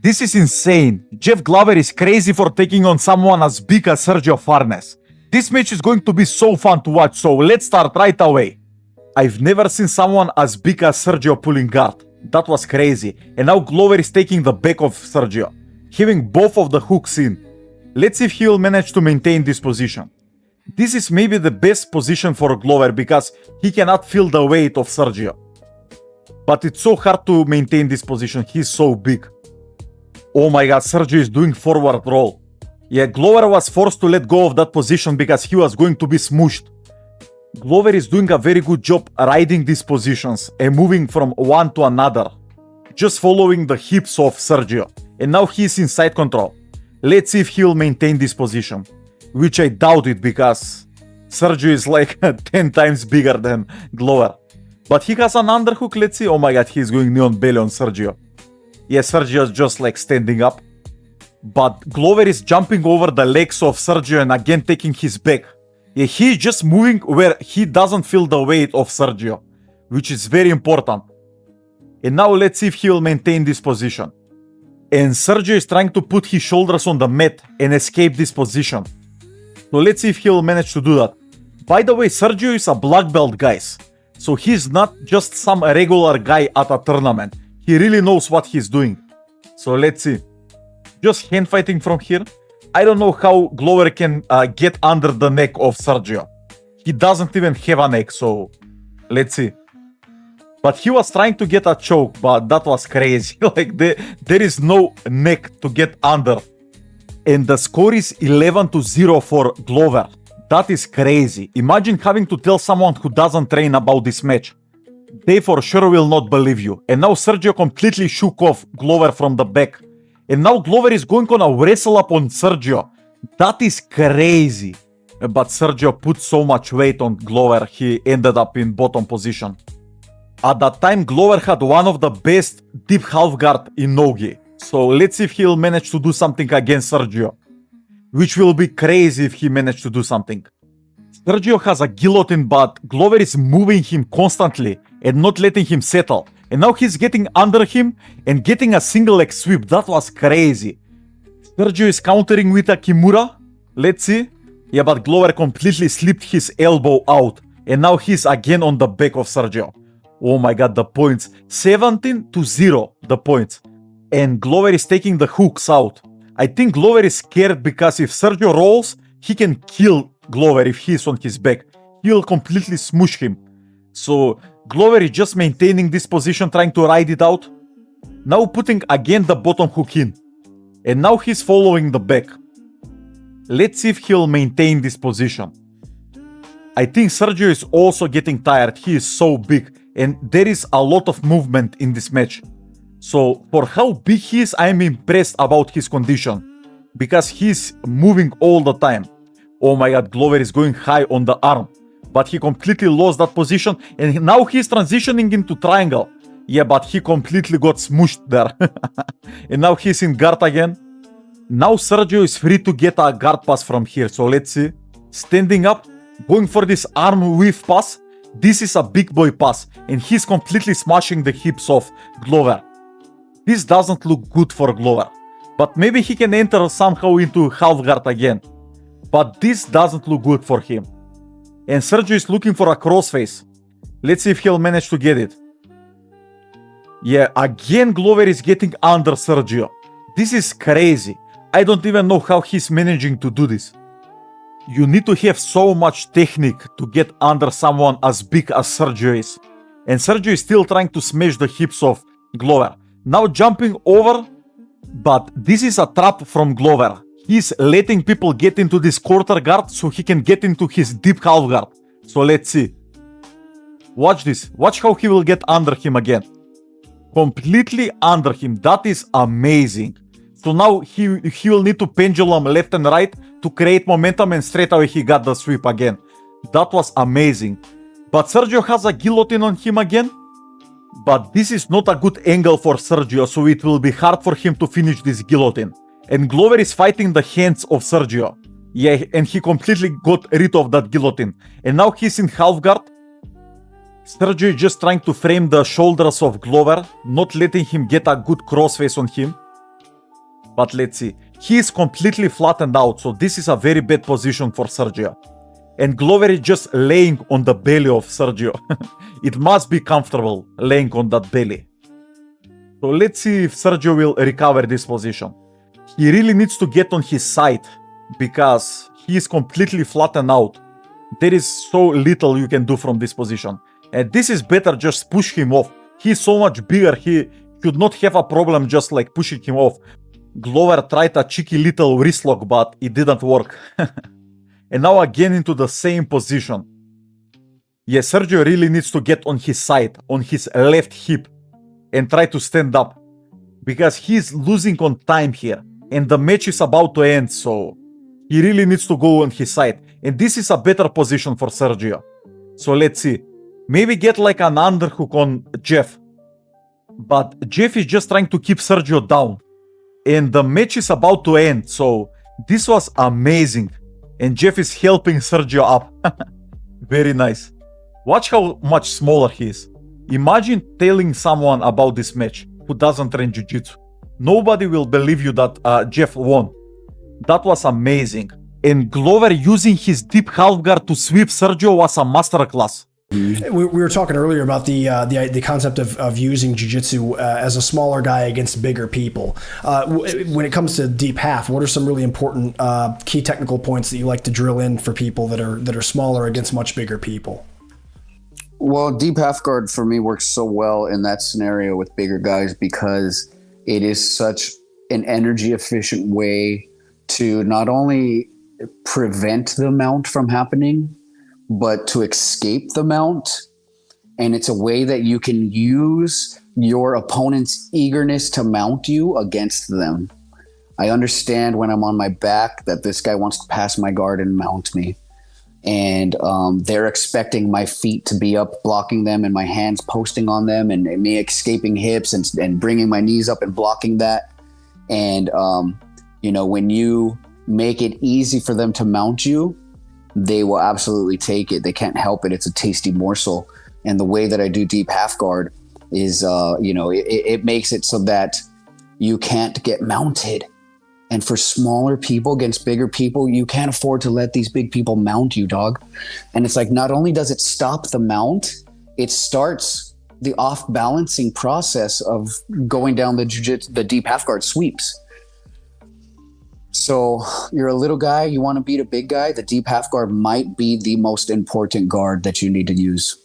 This is insane. Jeff Glover is crazy for taking on someone as big as Sergio Farnes. This match is going to be so fun to watch, so let's start right away. I've never seen someone as big as Sergio pulling guard. That was crazy. And now Glover is taking the back of Sergio, having both of the hooks in. Let's see if he will manage to maintain this position. This is maybe the best position for Glover because he cannot feel the weight of Sergio. But it's so hard to maintain this position. He's so big. Oh my god, Sergio is doing forward roll. Yeah, Glover was forced to let go of that position because he was going to be smooshed. Glover is doing a very good job riding these positions and moving from one to another, just following the hips of Sergio. And now he's in side control. Let's see if he will maintain this position, which I doubt it because Sergio is like 10 times bigger than Glover. But he has an underhook, let's see. Oh my god, he's going knee on belly on Sergio. Yeah, Sergio is just like standing up. But Glover is jumping over the legs of Sergio and again taking his back. Yeah, he's just moving where he doesn't feel the weight of Sergio, which is very important. And now let's see if he will maintain this position. And Sergio is trying to put his shoulders on the mat and escape this position. So let's see if he will manage to do that. By the way, Sergio is a black belt, guys. So he's not just some regular guy at a tournament. He really knows what he's doing. So let's see. Just hand fighting from here. I don't know how Glover can get under the neck of Sergio. He doesn't even have a neck, so let's see. But he was trying to get a choke, but that was crazy. Like there is no neck to get under. And the score is 11-0 for Glover. That is crazy. Imagine having to tell someone who doesn't train about this match. They for sure will not believe you. And now Sergio completely shook off Glover from the back. And now Glover is going on a wrestle up on Sergio. That is crazy. But Sergio put so much weight on Glover, he ended up in bottom position. At that time, Glover had one of the best deep half guard in Nogi. So let's see if he'll manage to do something against Sergio. Which will be crazy if he managed to do something. Sergio has a guillotine, but Glover is moving him constantly and not letting him settle. And now he's getting under him and getting a single leg sweep. That was crazy. Sergio is countering with a Kimura. Let's see. Yeah, but Glover completely slipped his elbow out. And now he's again on the back of Sergio. Oh my god, the points. 17-0, the points. And Glover is taking the hooks out. I think Glover is scared because if Sergio rolls, he can kill Glover if he's on his back. He'll completely smoosh him. So Glover is just maintaining this position, trying to ride it out. Now putting again the bottom hook in. And now he's following the back. Let's see if he'll maintain this position. I think Sergio is also getting tired. He is so big. And there is a lot of movement in this match. So for how big he is, I am impressed about his condition. Because he's moving all the time. Oh my god, Glover is going high on the arm. But he completely lost that position. And now he's transitioning into triangle. Yeah, but he completely got smooshed there. And now he's in guard again. Now Sergio is free to get a guard pass from here. So let's see. Standing up. Going for this arm whiff pass. This is a big boy pass. And he's completely smashing the hips of Glover. This doesn't look good for Glover. But maybe he can enter somehow into half guard again. But this doesn't look good for him. And Sergio is looking for a crossface. Let's see if he'll manage to get it. Yeah, again Glover is getting under Sergio. This is crazy. I don't even know how he's managing to do this. You need to have so much technique to get under someone as big as Sergio is. And Sergio is still trying to smash the hips of Glover. Now jumping over. But this is a trap from Glover. He's letting people get into this quarter guard so he can get into his deep half guard. So let's see. Watch this. Watch how he will get under him again. Completely under him. That is amazing. So now he will need to pendulum left and right to create momentum, and straight away he got the sweep again. That was amazing. But Sergio has a guillotine on him again. But this is not a good angle for Sergio, so it will be hard for him to finish this guillotine. And Glover is fighting the hands of Sergio. Yeah, and he completely got rid of that guillotine. And now he's in half guard. Sergio is just trying to frame the shoulders of Glover, not letting him get a good crossface on him. But let's see. He is completely flattened out, so this is a very bad position for Sergio. And Glover is just laying on the belly of Sergio. It must be comfortable laying on that belly. So let's see if Sergio will recover this position. He really needs to get on his side because he is completely flattened out. There is so little you can do from this position. And this is better, just push him off. He's so much bigger, he should not have a problem just like pushing him off. Glover tried a cheeky little wrist lock, but it didn't work. And now again into the same position. Yeah, Sergio really needs to get on his side, on his left hip, and try to stand up. Because he's losing on time here. And the match is about to end, so he really needs to go on his side. And this is a better position for Sergio. So let's see. Maybe get like an underhook on Jeff. But Jeff is just trying to keep Sergio down. And the match is about to end, so this was amazing. And Jeff is helping Sergio up. Very nice. Watch how much smaller he is. Imagine telling someone about this match who doesn't train jiu-jitsu. Nobody will believe you that Jeff won. That was amazing. And Glover using his deep half guard to sweep Sergio was a masterclass. We were talking earlier about the concept of using jiu-jitsu as a smaller guy against bigger people. When it comes to deep half, what are some really important key technical points that you like to drill in for people that are smaller against much bigger people? Well, deep half guard for me works so well in that scenario with bigger guys because it is such an energy efficient way to not only prevent the mount from happening, but to escape the mount. And it's a way that you can use your opponent's eagerness to mount you against them. I understand when I'm on my back that this guy wants to pass my guard and mount me. And they're expecting my feet to be up blocking them and my hands posting on them and me escaping hips and bringing my knees up and blocking that. And, when you make it easy for them to mount you, they will absolutely take it. They can't help it. It's a tasty morsel. And the way that I do deep half guard is, it makes it so that you can't get mounted. And for smaller people against bigger people, you can't afford to let these big people mount you, dog. And it's like, not only does it stop the mount, it starts the off-balancing process of going down the deep half guard sweeps. So you're a little guy, you want to beat a big guy, the deep half guard might be the most important guard that you need to use.